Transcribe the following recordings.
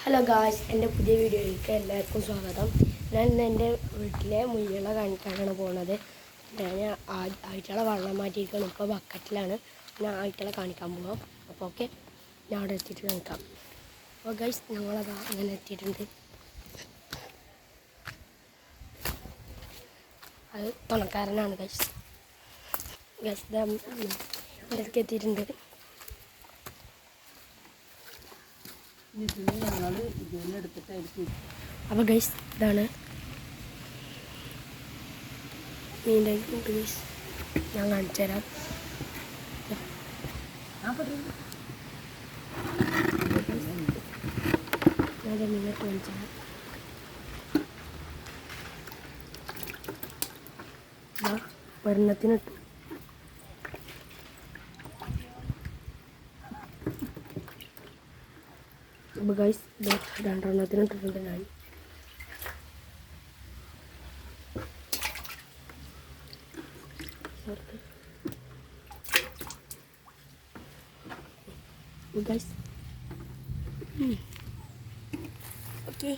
Hello guys, എൻ്റെ പുതിയ വീഡിയോയിലേക്ക് എല്ലാവർക്കും സ്വാഗതം. ഞാൻ ഇന്ന് എൻ്റെ വീട്ടിലെ മുയലുകളെ കാണിക്കാനാണ് പോകുന്നത്. ഞാൻ ആഴ്ചകളെ വെള്ളം മാറ്റിയിരിക്കണം. ഇപ്പോൾ ബക്കറ്റിലാണ് ഞാൻ ആഴ്ചകളെ കാണിക്കാൻ പോകാം. അപ്പോൾ ഓക്കെ, ഞാൻ അവിടെ എത്തിയിട്ട് കാണിക്കാം. അപ്പോൾ ഗായ്സ്, ഞങ്ങളതാ അങ്ങനെ എത്തിയിട്ടുണ്ട്. അത് തുണക്കാരനാണ് ഗായ്സ്. ഇവിടേക്ക് എത്തിയിട്ടുണ്ട്. അപ്പോൾ ഗൈസ്, ഇതാണ് മീൻ്റെ കൂട്ട് ഗൈസ്. ഞാൻ കാണിച്ചു തരാം. ഞാൻ മീനിട്ട് കാണിച്ചു തരാം. ഒരെണ്ണത്തിനിട്ടു. അപ്പോൾ ഗൈസ്, രണ്ടെണ്ണത്തിനിട്ടിട്ടുണ്ട് ഞാൻ. ഗൈസ്, ഓക്കെ,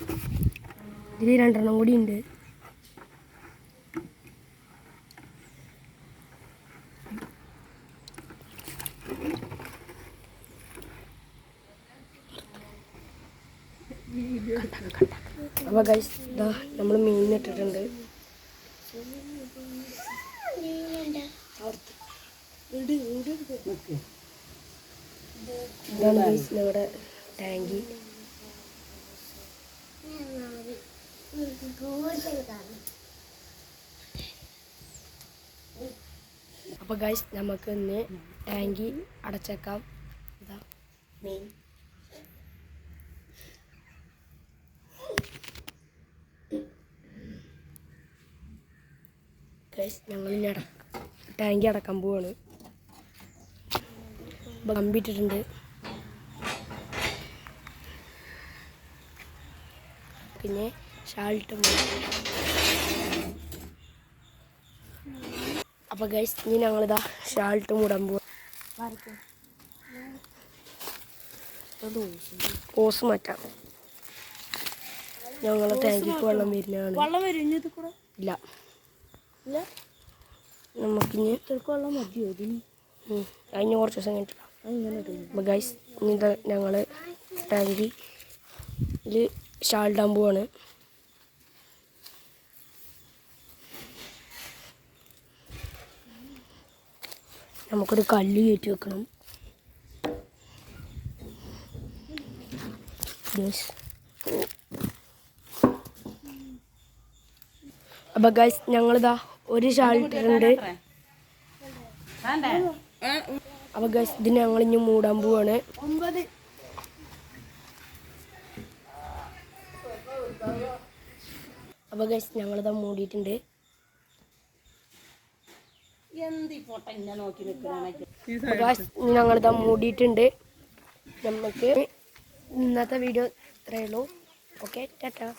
ഇതിൽ രണ്ടെണ്ണം കൂടി ഉണ്ട്. അപ്പോൾ ഗൈസ്, ഇതാ നമ്മൾ മീനിട്ടിട്ടുണ്ട്. ഇതാണ് ഗൈസ് ഞങ്ങളുടെ ടാങ്കി. അപ്പോൾ ഗൈസ്, നമുക്ക് ഇന്ന് ടാങ്കി അടച്ചേക്കാം. ഇതാ മീൻ. ഗൈസ്, ഞങ്ങൾ ഇനി ടാങ്കി അടക്കാൻ പോവാണ്. കമ്പിട്ടിട്ടുണ്ട്. പിന്നെ ഷാൾട്ട്. അപ്പോൾ ഗൈസ്, ഇനി ഞങ്ങളിതാ ഷാൾട്ട് മൂടാൻ പോവാ. ഓസ് മാറ്റാം. ഞങ്ങളെ ടാങ്കിക്ക് വെള്ളം വരുന്നതാണ്. ഇല്ല, നമുക്കിനി വെള്ളം മതിയോ? അതിന് കുറച്ച് ദിവസം കഴിഞ്ഞിട്ടില്ല. അപ്പോൾ ഗൈസ്, ഇനി ഞങ്ങൾ ടാങ്കിൽ ഷാൾട്ടാൻ പോവാണ്. നമുക്കൊരു കല്ല് കയറ്റി വെക്കണം. അപ്പോൾ ഗൈസ്, ഞങ്ങളിതാ ഒരു ഷാൾട്ടിട്ടുണ്ട്. അപ്പോൾ ഗൈസ്, ഇതിന് ഞങ്ങളിഞ്ഞ് മൂടാൻ പോവാണ്. അപ്പോൾ ഗൈസ്, ഞങ്ങളിതാ മൂടിയിട്ടുണ്ട്. ഞങ്ങളിതാ മൂടിയിട്ടുണ്ട്. നമുക്ക് ഇന്നത്തെ വീഡിയോ ഇത്രയേ ഉള്ളൂ. ഓക്കെ, ടാറ്റാ.